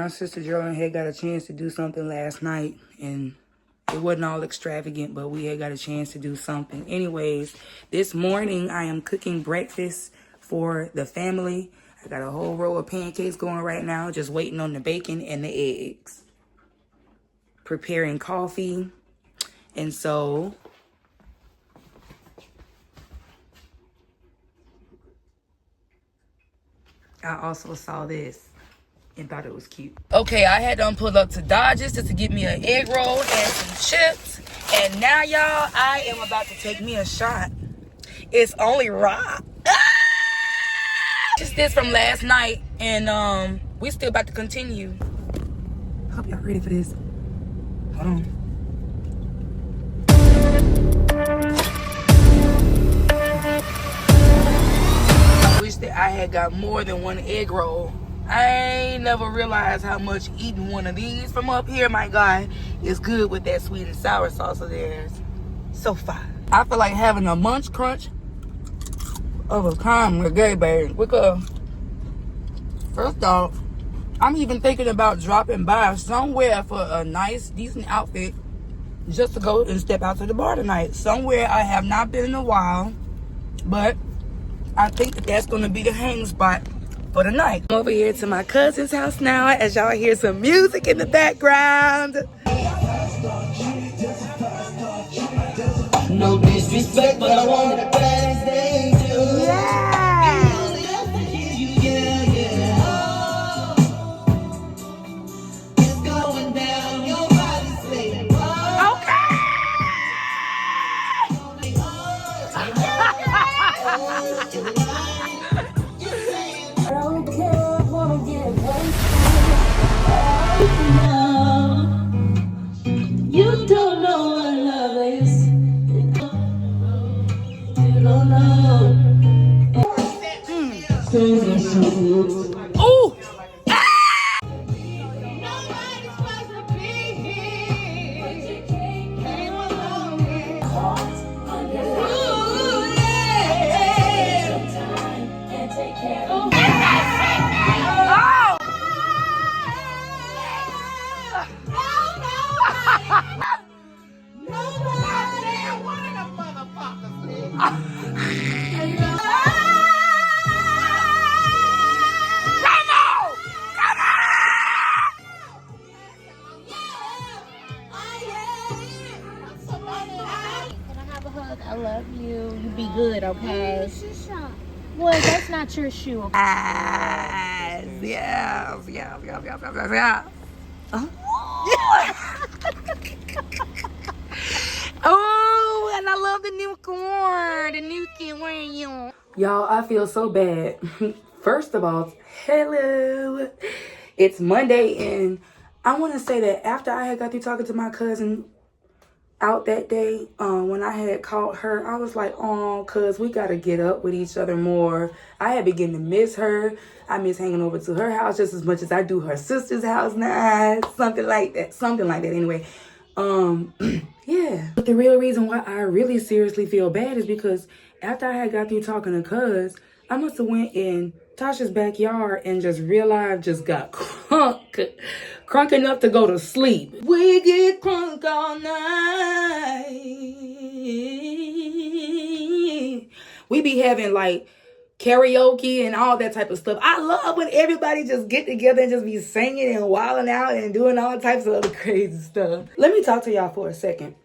our sister Geraldine had got a chance to do something last night, and it wasn't all extravagant, but we had got a chance to do something. Anyways, this morning I am cooking breakfast for the family. I got a whole row of pancakes going right now, just waiting on the bacon and the eggs. Preparing coffee. And so I also saw this and thought it was cute. Okay, I had to pull up to Dodge's just to get me an egg roll and some chips. And now, y'all, I am about to take me a shot. It's only raw. Just this from last night, and we still about to continue. Hope y'all ready for this. Hold on. I wish that I had got more than one egg roll. I ain't never realized how much eating one of these from up here, my God, is good with that sweet and sour sauce of theirs. So fine. I feel like having a munch crunch of a kind with gay baby. Because first off, I'm even thinking about dropping by somewhere for a nice, decent outfit just to go and step out to the bar tonight. Somewhere I have not been in a while, but I think that that's going to be the hang spot for the night. I'm over here to my cousin's house now as y'all hear some music in the background. No disrespect, but I want the best thing to. Yeah. It's going down, your body saying, okay. You don't know what love is. You don't know. Oh! I love you. You be good, okay? Well, that's not your shoe. Yes. Oh, and I love the new corn. The new corn. Y'all, I feel so bad. First of all, hello. It's Monday, and I want to say that after I had got through talking to my cousin out that day, when I had called her, I was like, oh, cuz we got to get up with each other more. I had begun to miss her. I miss hanging over to her house just as much as I do her sister's house now. Something like that anyway. Yeah. But the real reason why I really seriously feel bad is because after I had got through talking to cuz, I must have went in Tasha's backyard and just realized just got crunk enough to go to sleep. We get crunk all night. We be having like karaoke and all that type of stuff. I love when everybody just get together and just be singing and wilding out and doing all types of other crazy stuff. Let me talk to y'all for a second.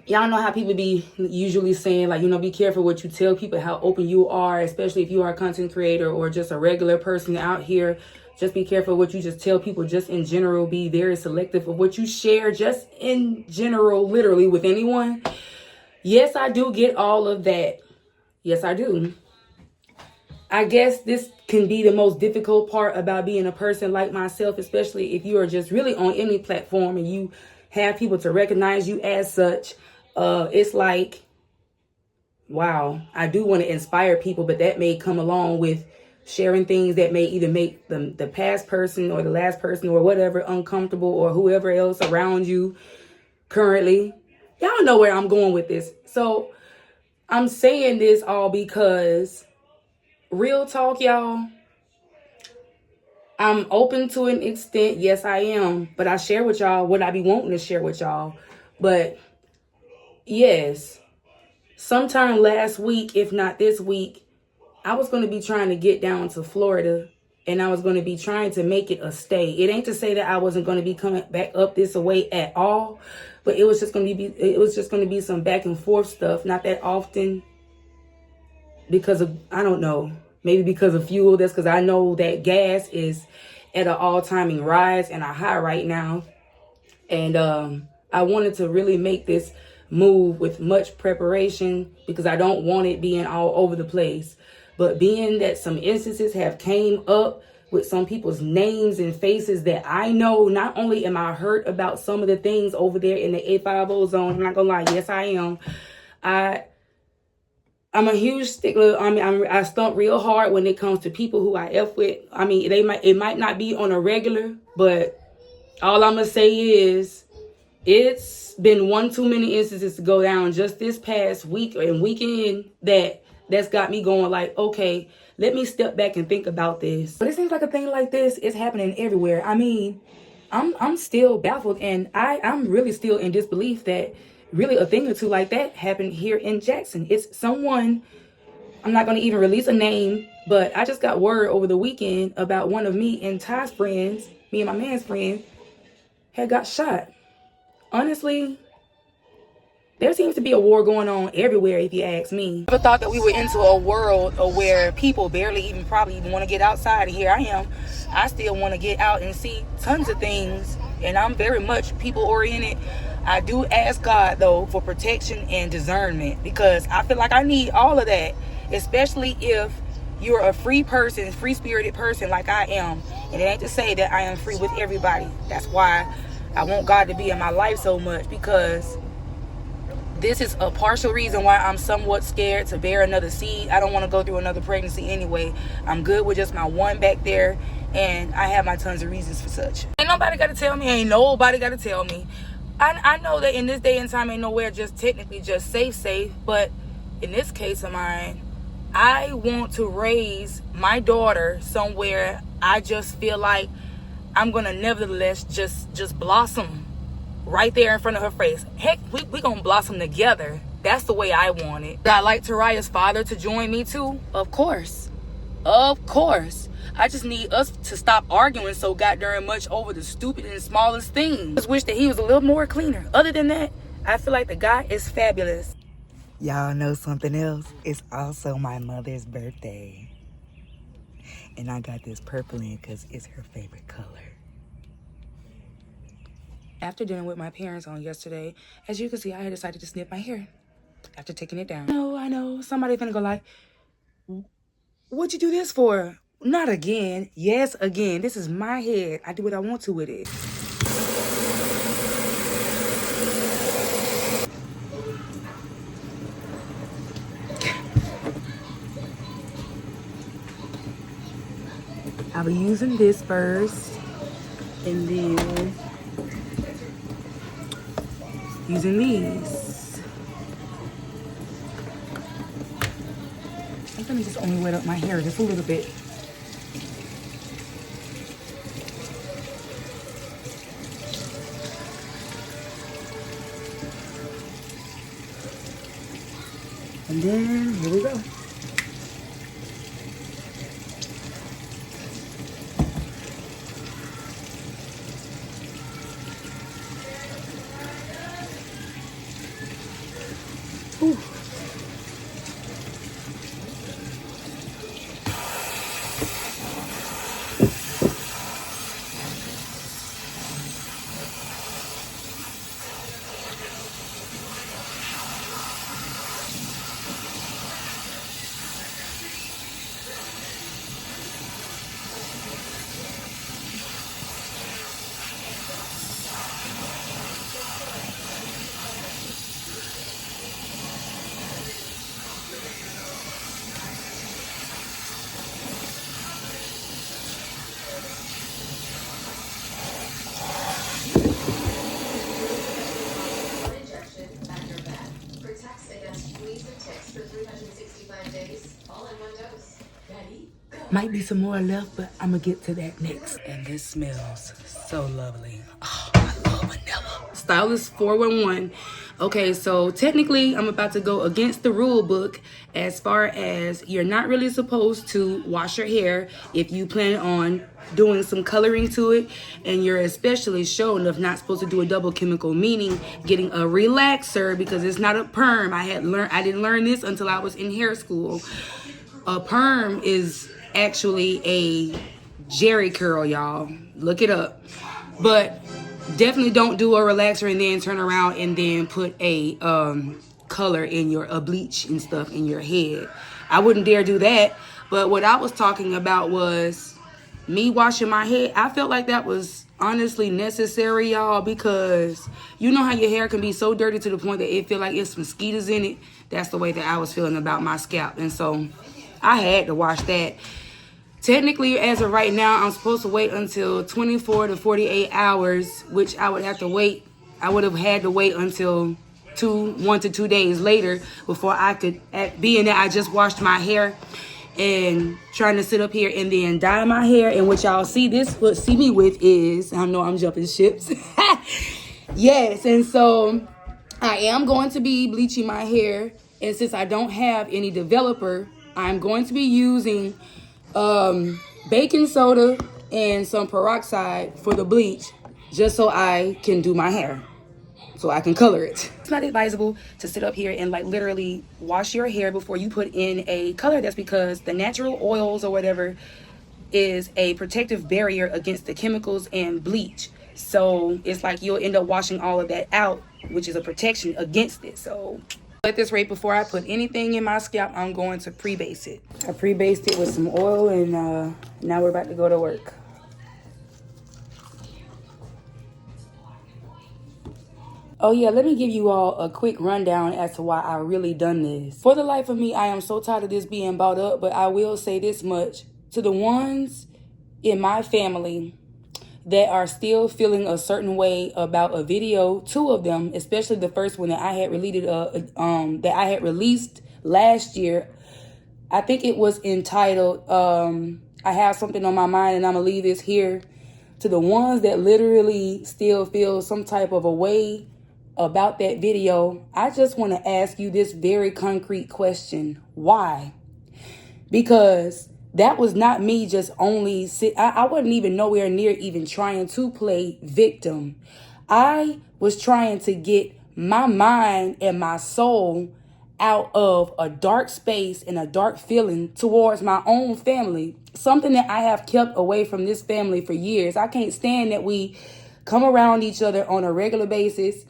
Y'all know how people be usually saying, like, be careful what you tell people, how open you are, especially if you are a content creator or just a regular person out here. Just be careful what you just tell people, just in general. Be very selective of what you share, just in general, literally with anyone. Yes, I do get all of that. Yes, I do. I guess this can be the most difficult part about being a person like myself, especially if you are just really on any platform and you have people to recognize you as such. It's like, wow, I do want to inspire people, but that may come along with sharing things that may either make the past person or the last person or whatever uncomfortable, or whoever else around you currently. Y'all know where I'm going with this. So I'm saying this all because, real talk, y'all, I'm open to an extent. Yes, I am. But I share with y'all what I be wanting to share with y'all. But yes, sometime last week, if not this week, I was going to be trying to get down to Florida, and I was going to be trying to make it a stay. It ain't to say that I wasn't going to be coming back up this way at all, but it was just going to be some back and forth stuff, not that often, because of, I don't know, maybe because of fuel. That's because I know that gas is at an all-time rise and a high right now. And I wanted to really make this move with much preparation because I don't want it being all over the place. But being that some instances have came up with some people's names and faces that I know, not only am I hurt about some of the things over there in the 850 zone, I'm not gonna lie, yes I am. I'm a huge stickler. I mean, I stump real hard when it comes to people who I F with. I mean, it might not be on a regular, but all I'm gonna say is it's been one too many instances to go down just this past week and weekend that's got me going like, okay, let me step back and think about this. But it seems like a thing like this is happening everywhere. I mean, I'm still baffled, and I'm really still in disbelief that really a thing or two like that happened here in Jackson. It's someone, I'm not going to even release a name, but I just got word over the weekend about one of me and Ty's friends, me and my man's friend, had got shot. Honestly, there seems to be a war going on everywhere, if you ask me. I never thought that we were into a world where people barely even probably even want to get outside, and here I am. I still want to get out and see tons of things, and I'm very much people oriented. I do ask God though for protection and discernment, because I feel like I need all of that, especially if you're a free person, free-spirited person like I am. And it ain't to say that I am free with everybody. That's why I want God to be in my life so much, because this is a partial reason why I'm somewhat scared to bear another seed. I don't want to go through another pregnancy anyway. I'm good with just my one back there, and I have my tons of reasons for such. Ain't nobody got to tell me. Ain't nobody got to tell me. I know that in this day and time ain't nowhere just technically just safe, but in this case of mine, I want to raise my daughter somewhere I just feel like I'm going to nevertheless just blossom right there in front of her face. Heck, we going to blossom together. That's the way I want it. Would I like Taraya's father to join me too? Of course. Of course. I just need us to stop arguing so goddamn much over the stupid and smallest things. I just wish that he was a little more cleaner. Other than that, I feel like the guy is fabulous. Y'all know something else? It's also my mother's birthday. And I got this purple in because it's her favorite color. After dinner with my parents on yesterday, as you can see, I had decided to snip my hair after taking it down. I know. Somebody finna go like, what'd you do this for? Not again. Yes, again. This is my head. I do what I want to with it. I'll be using this first, and then using these. I'm gonna just only wet up my hair just a little bit. And then here we go. Ooh. Might be some more left, but I'm gonna get to that next. And this smells so lovely. Oh, I love vanilla. Stylist 411. Okay, so technically I'm about to go against the rule book as far as you're not really supposed to wash your hair if you plan on doing some coloring to it, and you're especially sure enough not supposed to do a double chemical, meaning getting a relaxer, because it's not a perm. I didn't learn this until I was in hair school. A perm is actually a jerry curl, y'all. Look it up. But definitely don't do a relaxer and then turn around and then put a color in a bleach and stuff in your head. I wouldn't dare do that. But what I was talking about was me washing my head. I felt like that was honestly necessary, y'all, because you know how your hair can be so dirty to the point that it feel like it's mosquitoes in it. That's the way that I was feeling about my scalp. And so I had to wash that. Technically, as of right now, I'm supposed to wait until 24 to 48 hours, which I would have to wait. I would have had to wait until 1 to 2 days later before I could, being that I just washed my hair and trying to sit up here and then dye my hair. And what y'all see me with is, I know I'm jumping ships. Yes, and so I am going to be bleaching my hair. And since I don't have any developer, I'm going to be using baking soda and some peroxide for the bleach, just so I can do my hair, so I can color it. It's not advisable to sit up here and like literally wash your hair before you put in a color. That's because the natural oils or whatever is a protective barrier against the chemicals and bleach. So it's like you'll end up washing all of that out, which is a protection against it. So at this rate, before I put anything in my scalp, I'm going to pre-base it. I pre-based it with some oil, and now we're about to go to work. Oh yeah, let me give you all a quick rundown as to why I really done this. For the life of me, I am so tired of this being bought up, but I will say this much. To the ones in my family that are still feeling a certain way about a video, 2 of them, especially the first one that I had released last year. I think it was entitled I Have Something on My Mind and I'm gonna leave this here. To the ones that literally still feel some type of a way about that video, I just want to ask you this very concrete question. Why? Because that was not me just only I wasn't even nowhere near even trying to play victim. I was trying to get my mind and my soul out of a dark space and a dark feeling towards my own family. Something that I have kept away from this family for years. I can't stand that we come around each other on a regular basis.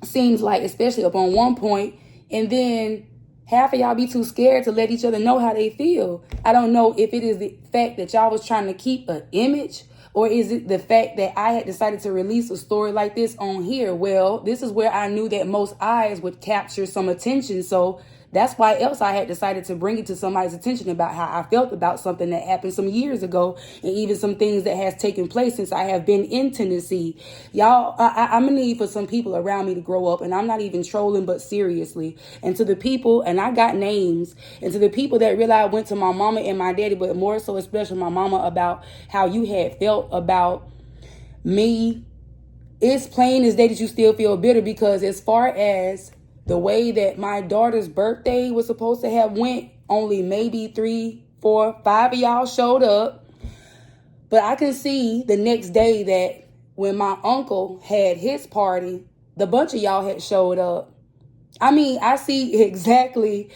Seems like, especially up on one point, and then half of y'all be too scared to let each other know how they feel. I don't know if it is the fact that y'all was trying to keep an image, or is it the fact that I had decided to release a story like this on here? Well, this is where I knew that most eyes would capture some attention. So that's why else I had decided to bring it to somebody's attention about how I felt about something that happened some years ago, and even some things that has taken place since I have been in Tennessee. Y'all, I'm gonna need for some people around me to grow up, and I'm not even trolling, but seriously. And to the people, and I got names, and to the people that really I went to my mama and my daddy, but more so especially my mama, about how you had felt about me, it's plain as day that you still feel bitter, because as far as the way that my daughter's birthday was supposed to have went, only maybe 3, 4, 5 of y'all showed up. But I can see the next day that when my uncle had his party, the bunch of y'all had showed up. I mean, I see exactly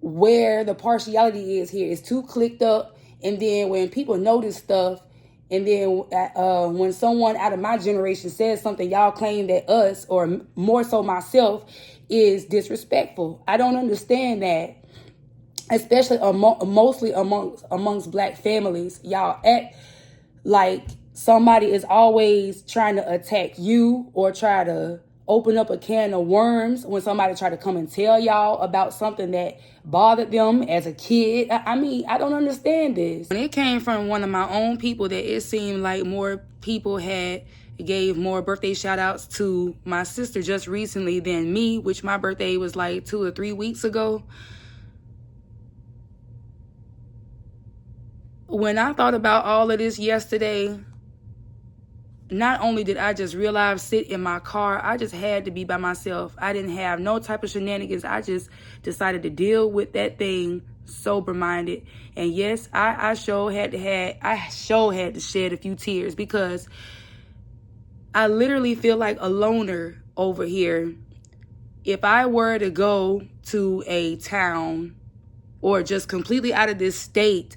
where the partiality is here. It's too clicked up. And then when people notice stuff, and then when someone out of my generation says something, y'all claim that us, or more so myself, is disrespectful. I don't understand that, especially mostly amongst black families. Y'all act like somebody is always trying to attack you or try to open up a can of worms when somebody try to come and tell y'all about something that bothered them as a kid. I mean, I don't understand this. When it came from one of my own people, that it seemed like more people gave more birthday shout outs to my sister just recently than me, which my birthday was like 2 or 3 weeks ago. when I thought about all of this yesterday, not only did I just realize sit in my car, I just had to be by myself. I didn't have no type of shenanigans. I just decided to deal with that thing sober-minded. And yes, I sure had to shed a few tears, because I literally feel like a loner over here. If I were to go to a town or just completely out of this state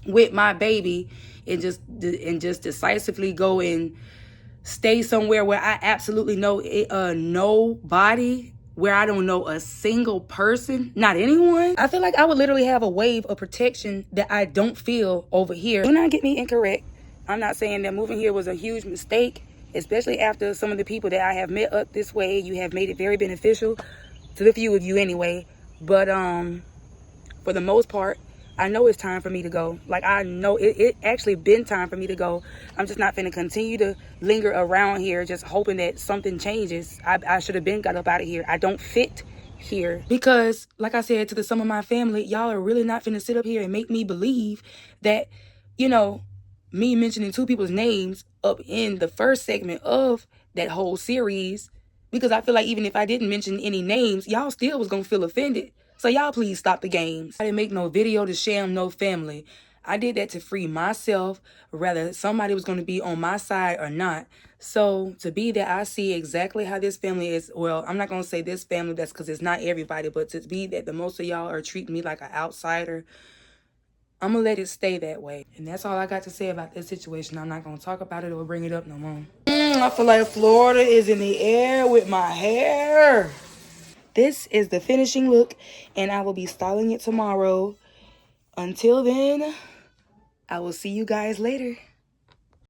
with my baby and just decisively go and stay somewhere where I absolutely know nobody, where I don't know a single person, not anyone, I feel like I would literally have a wave of protection that I don't feel over here. Do not get me incorrect. I'm not saying that moving here was a huge mistake, especially after some of the people that I have met up this way. You have made it very beneficial to the few of you anyway. But for the most part, I know it's time for me to go. Like, I know it actually been time for me to go. I'm just not finna continue to linger around here just hoping that something changes. I should have been got up out of here. I don't fit here. Because, like I said to some of my family, y'all are really not finna sit up here and make me believe that, you know, me mentioning two people's names up in the first segment of that whole series, because I feel like even if I didn't mention any names, y'all still was gonna feel offended. So y'all please stop the games. I didn't make no video to sham no family. I did that to free myself, whether somebody was going to be on my side or not. So to be that I see exactly how this family is, well, I'm not going to say this family, that's because it's not everybody, but to be that the most of y'all are treating me like an outsider, I'm going to let it stay that way. And that's all I got to say about this situation. I'm not going to talk about it or bring it up no more. I feel like Florida is in the air with my hair. This is the finishing look, and I will be styling it tomorrow. Until then, I will see you guys later.